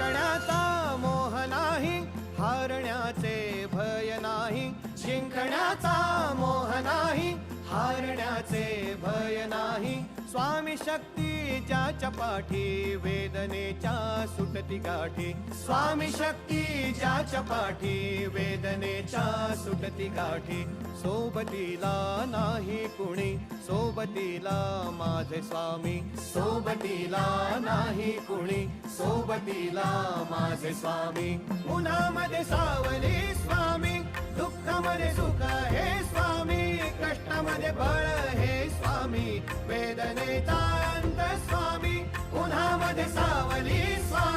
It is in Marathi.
जिंकण्याचा मोह नाही, हारण्याचे भय नाही. जिंकण्याचा मोह नाही, हारण्याचे भय नाही. स्वामी शक्ती ज्याच्या पाठी, वेदनेच्या सुटती गाठी. स्वामी शक्ती ज्याच्या पाठी, वेदनेच्या सुटती गाठी. सोबतीला नाही कुणी, सोबतीला माझे स्वामी. सोबतीला नाही कुणी, सोबतीला माझे स्वामी. उन्हामध्ये सावली स्वामी, दुःखामध्ये सुख हे स्वामी. कष्टामध्ये बळ हे स्वामी, वेदनेचा अंत स्वामी. उन्हामध्ये सावली स्वामी.